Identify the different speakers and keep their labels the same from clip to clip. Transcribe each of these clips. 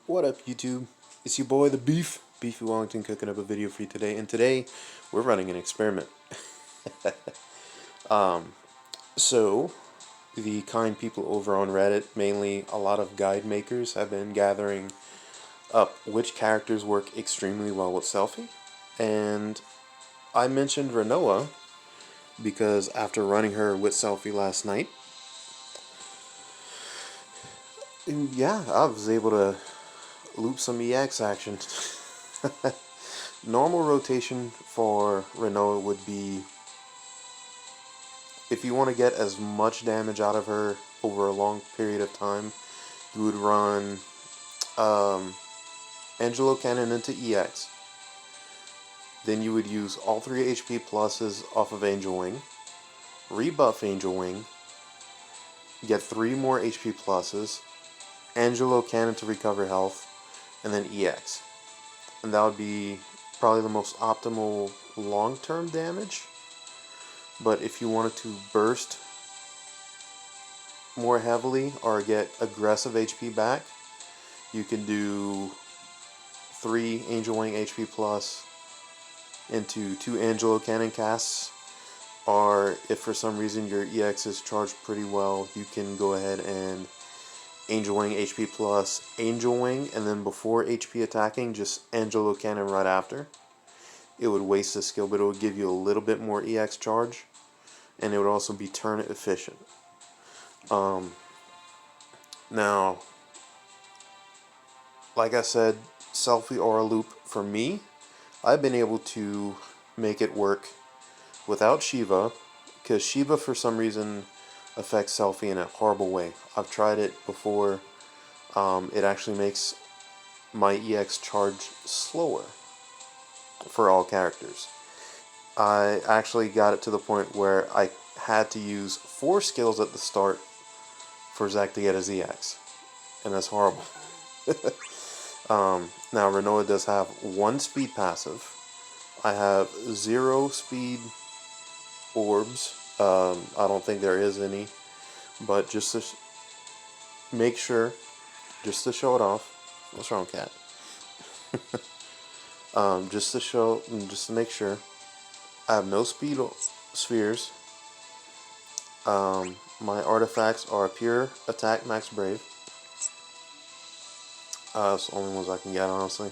Speaker 1: What up, YouTube? It's your boy, the Beefy Wellington, cooking up a video for you today. And today, we're running an experiment. So, the kind people over on Reddit, mainly a lot of guide makers, have been gathering up which characters work extremely well with Selphie. And I mentioned Rinoa because after running her with Selphie last night, yeah, I was able to loop some EX action. Normal rotation for Rinoa would be, if you want to get as much damage out of her over a long period of time, you would run Angelo Cannon into EX. Then you would use all 3 HP pluses off of Angel Wing, rebuff Angel Wing, get 3 more HP pluses, Angelo Cannon to recover health, and then EX. And that would be probably the most optimal long-term damage. But if you wanted to burst more heavily or get aggressive HP back, you can do 3 Angel Wing HP plus into 2 Angelo Cannon casts. Or if for some reason your EX is charged pretty well, you can go ahead and Angel Wing HP plus Angel Wing, and then before HP attacking, just Angelo Cannon right after. It would waste the skill, but it would give you a little bit more EX charge, and it would also be turn efficient. Now, like I said, Selphie Aura Loop, for me, I've been able to make it work without Shiva, because Shiva for some reason affects Selphie in a horrible way. I've tried it before. It actually makes my EX charge slower for all characters. I actually got it to the point where I had to use 4 skills at the start for Zack to get his EX, and that's horrible. Now Rinoa does have 1 speed passive. I have 0 speed orbs. I don't think there is any, but just to make sure, just to show it off. What's wrong, cat? Just to make sure, I have no speed spheres. My artifacts are pure attack, max brave. That's the only ones I can get, honestly.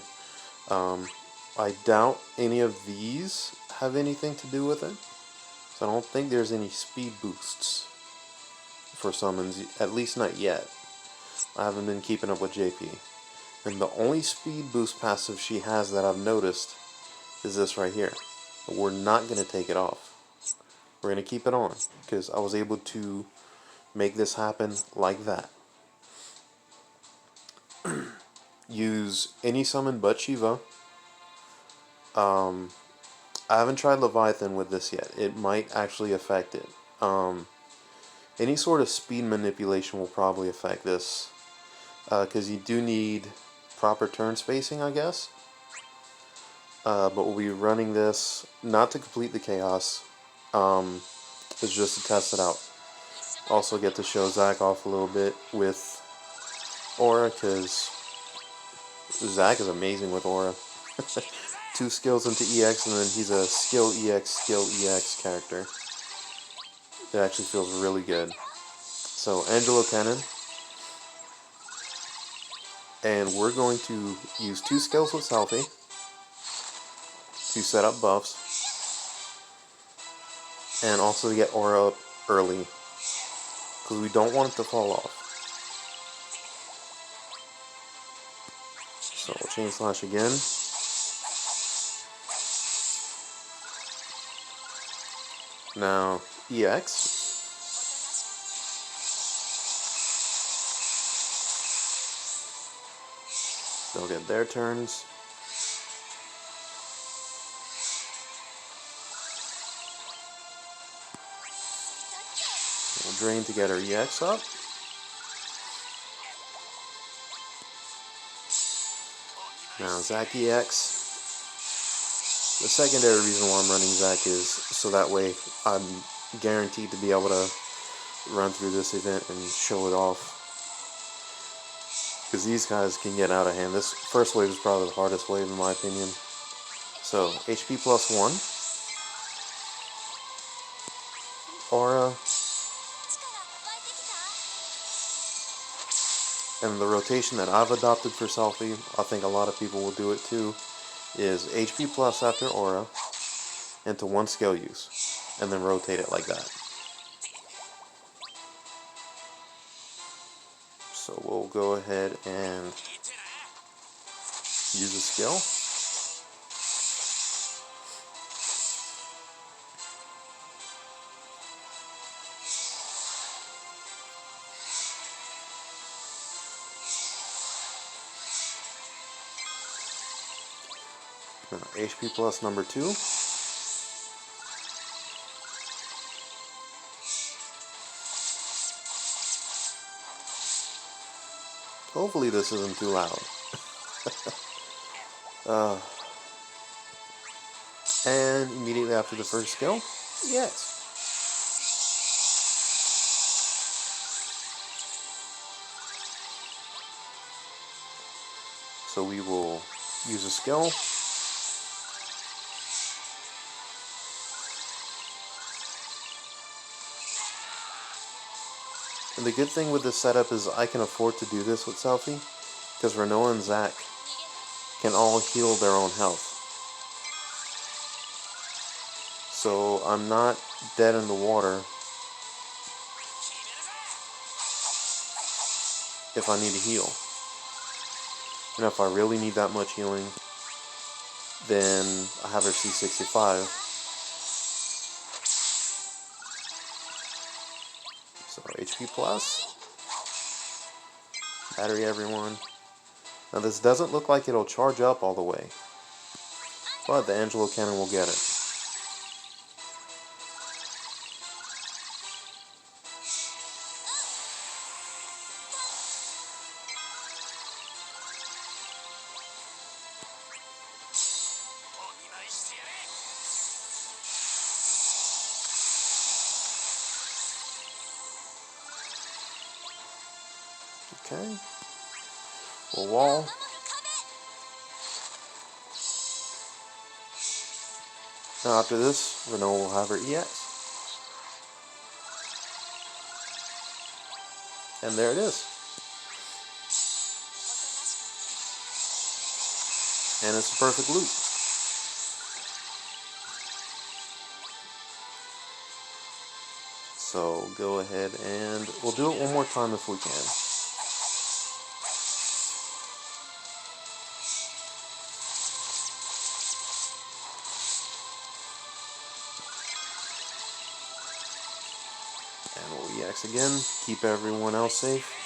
Speaker 1: I doubt any of these have anything to do with it, so I don't think there's any speed boosts for summons, at least not yet. I haven't been keeping up with JP. And the only speed boost passive she has that I've noticed is this right here. But we're not going to take it off. We're going to keep it on, because I was able to make this happen like that. Use any summon but Shiva. I haven't tried Leviathan with this yet. It might actually affect it. Any sort of speed manipulation will probably affect this, because you do need proper turn spacing, I guess. But we'll be running this not to complete the chaos. It's just to test it out. Also get to show Zack off a little bit with Aura, because Zack is amazing with Aura. 2 skills into EX, and then he's a skill EX character. It actually feels really good. So, Angelo Cannon. And we're going to use 2 skills with Selphie to set up buffs. And also to get Aura up early, because we don't want it to fall off. So, we'll chain slash again. Now, EX. They'll get their turns. We'll drain to get our EX up. Now, Zack EX. The secondary reason why I'm running Zack is so that way I'm guaranteed to be able to run through this event and show it off. because these guys can get out of hand. This first wave is probably the hardest wave in my opinion. So, HP plus 1, Aura, and the rotation that I've adopted for Selphie, I think a lot of people will do it too, is HP plus after Aura into 1 skill use, and then rotate it like that. So we'll go ahead and use a skill. Now, HP plus number 2. Hopefully this isn't too loud. And immediately after the first skill, yes. So we will use a skill. And the good thing with this setup is I can afford to do this with Selphie, because Rinoa and Zack can all heal their own health. So I'm not dead in the water if I need to heal. And if I really need that much healing, then I have her C65. So HP plus. Battery everyone. Now this doesn't look like it'll charge up all the way, but the Angelo Cannon will get it. Okay. We'll wall. Now after this, Rinoa will have her EX. And there it is. And it's a perfect loop. So go ahead and we'll do it one more time if we can. And we'll EX again, keep everyone else safe.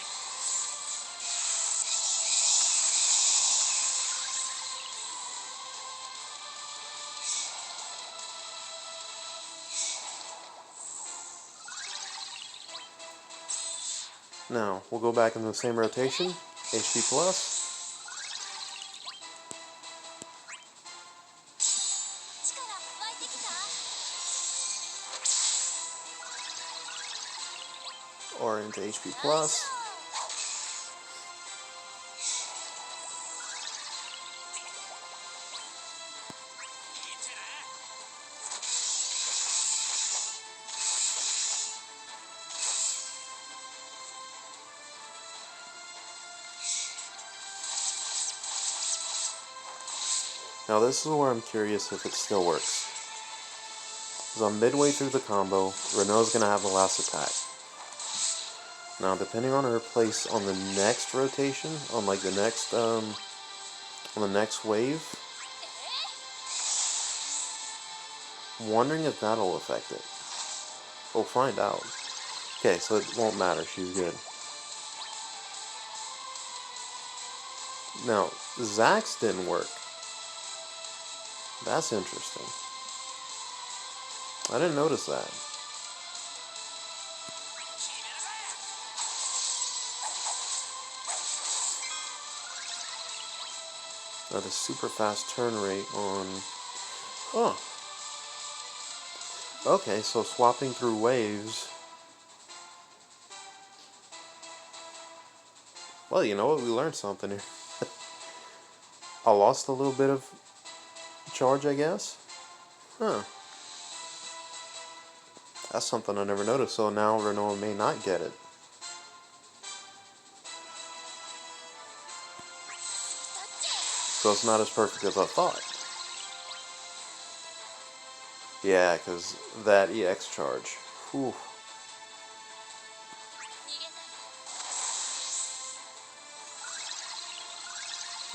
Speaker 1: Now, we'll go back into the same rotation, HP plus. Or into HP plus. Now this is where I'm curious if it still works. Because I'm midway through the combo, Rinoa's going to have the last attack. Now depending on her place on the next rotation, on like the next, on the next wave, I'm wondering if that'll affect it. We'll find out. Okay, so it won't matter, she's good. Now, Zack's didn't work. That's interesting. I didn't notice that. Now the super fast turn rate on... Huh. Okay, so swapping through waves... Well, you know what? We learned something here. I lost a little bit of charge, I guess. Huh. That's something I never noticed. So now Rinoa may not get it. So it's not as perfect as I thought. Yeah, because that EX charge. Whew.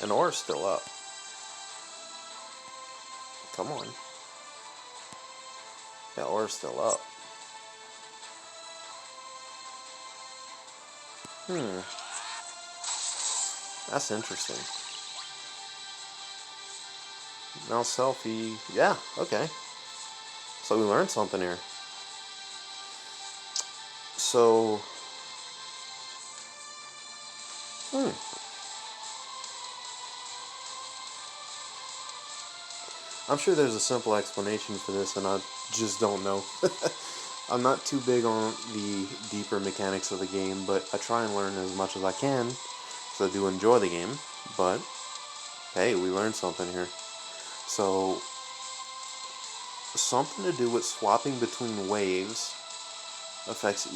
Speaker 1: And Aura's still up. Come on. Yeah, Aura's still up. That's interesting. Now Selphie. Yeah, okay. So we learned something here. So... I'm sure there's a simple explanation for this and I just don't know. I'm not too big on the deeper mechanics of the game, but I try and learn as much as I can, because I do enjoy the game, but hey, we learned something here. So, something to do with swapping between waves affects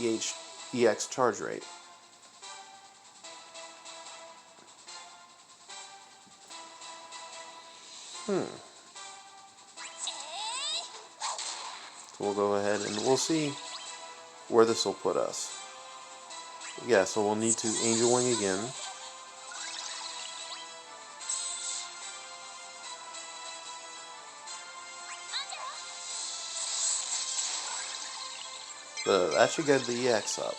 Speaker 1: EX charge rate. So we'll go ahead and we'll see where this will put us. Yeah, so we'll need to Angel Wing again. That should get the EX up.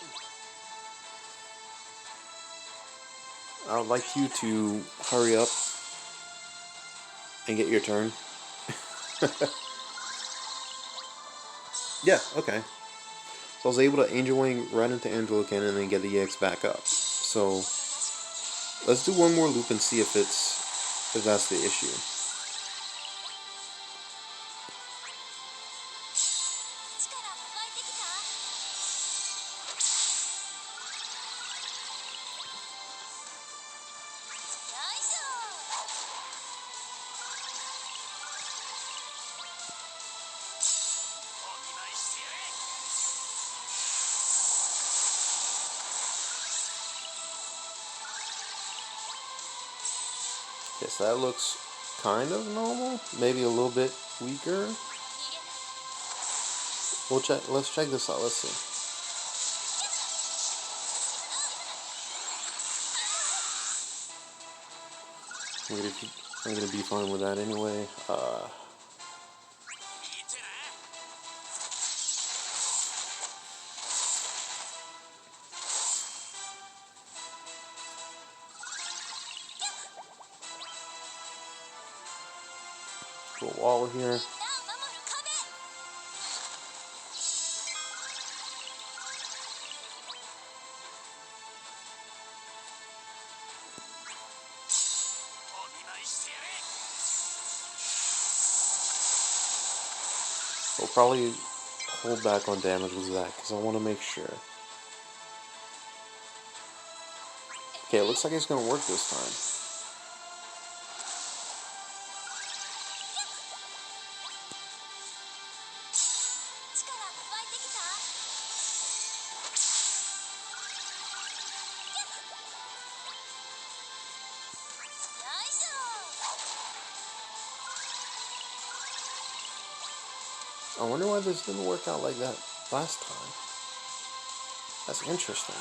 Speaker 1: I would like you to hurry up and get your turn. Yeah, okay. So I was able to Angel Wing right into Angelo again and then get the EX back up. So let's do one more loop and see if that's the issue. Okay, so that looks kind of normal. Maybe a little bit weaker. Let's check this out. Let's see. I'm gonna be fine with that anyway. Put a wall here. We'll probably hold back on damage with Zack because I want to make sure. Okay, it looks like it's gonna work this time. I wonder why this didn't work out like that last time. That's interesting.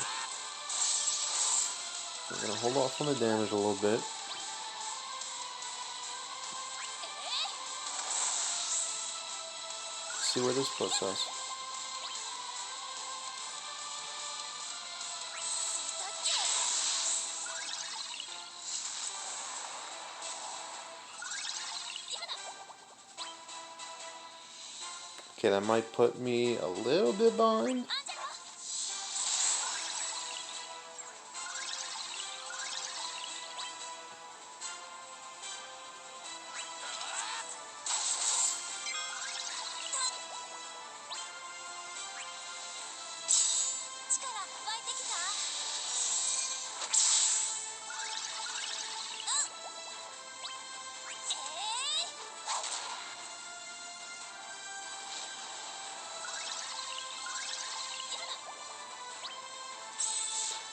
Speaker 1: We're gonna hold off on the damage a little bit. See where this puts us. Okay, that might put me a little bit behind.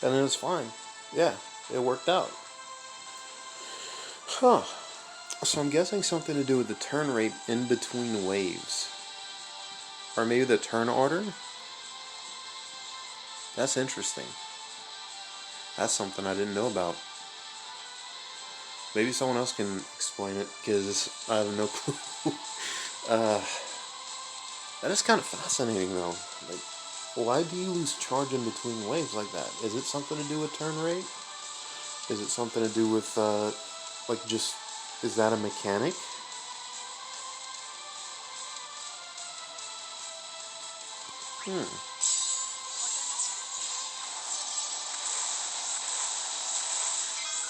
Speaker 1: And it was fine. Yeah, it worked out. Huh. So I'm guessing something to do with the turn rate in between waves. Or maybe the turn order? That's interesting. That's something I didn't know about. Maybe someone else can explain it, because I have no clue. uh, that is kind of fascinating, though. Like, why do you lose charge in between waves like that? Is it something to do with turn rate? Is it something to do with, like, just, is that a mechanic?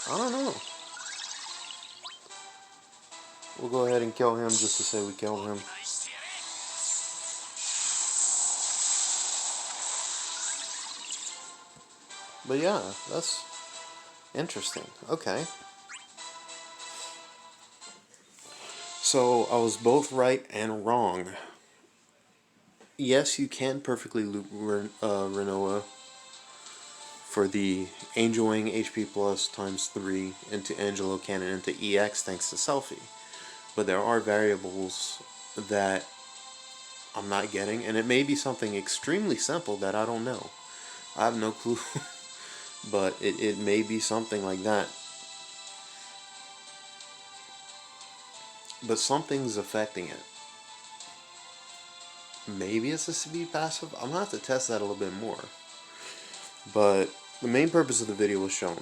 Speaker 1: I don't know. We'll go ahead and kill him just to say we killed him. But yeah, that's interesting. Okay. So I was both right and wrong. Yes, you can perfectly loop Rinoa for the Angel Wing HP plus times 3 into Angelo Cannon into EX thanks to Selphie. But there are variables that I'm not getting, and it may be something extremely simple that I don't know. I have no clue. But it may be something like that. But something's affecting it. Maybe it's a speed passive? I'm gonna have to test that a little bit more. But the main purpose of the video was shown.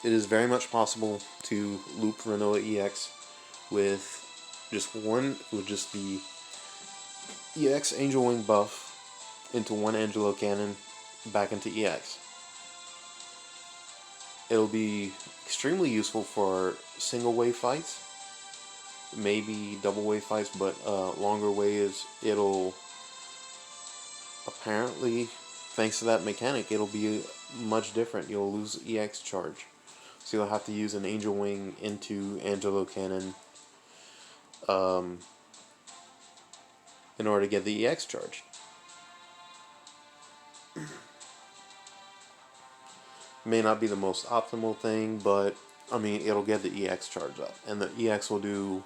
Speaker 1: It is very much possible to loop Rinoa EX with just the EX Angel Wing buff into one Angelo Cannon back into EX. It'll be extremely useful for single wave fights, maybe double wave fights, but longer waves, it'll apparently, thanks to that mechanic, it'll be much different. You'll lose EX charge. So you'll have to use an Angel Wing into Angelo Cannon in order to get the EX charge. May not be the most optimal thing, but I mean, it'll get the EX charge up. And the EX will do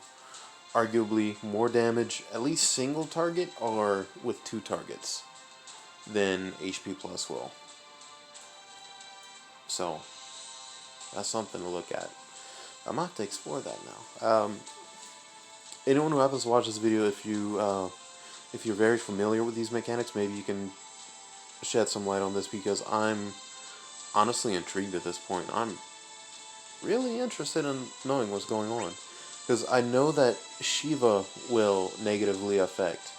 Speaker 1: arguably more damage, at least single target or with 2 targets, than HP Plus will. So, that's something to look at. I'm going to have to explore that now. Anyone who happens to watch this video, if you're very familiar with these mechanics, maybe you can shed some light on this, because I'm honestly intrigued at this point. I'm really interested in knowing what's going on, because I know that Shiva will negatively affect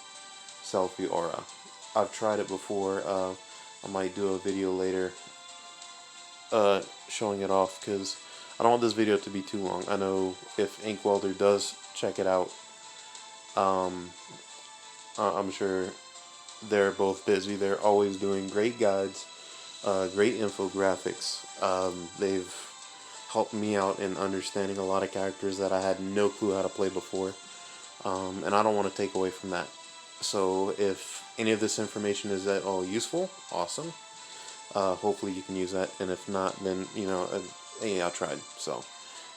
Speaker 1: Selphie Aura. I've tried it before. I might do a video later showing it off, because I don't want this video to be too long. I know if Inkwelder does check it out, I'm sure they're both busy. They're always doing great guides, great infographics. They've helped me out in understanding a lot of characters that I had no clue how to play before, and I don't want to take away from that. So if any of this information is at all useful, awesome. Hopefully you can use that, and if not, then, you know, hey, I tried. So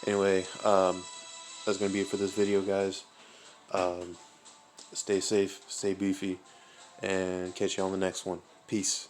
Speaker 1: anyway, that's going to be it for this video, guys. Stay safe, stay beefy, and catch you on the next one. Peace.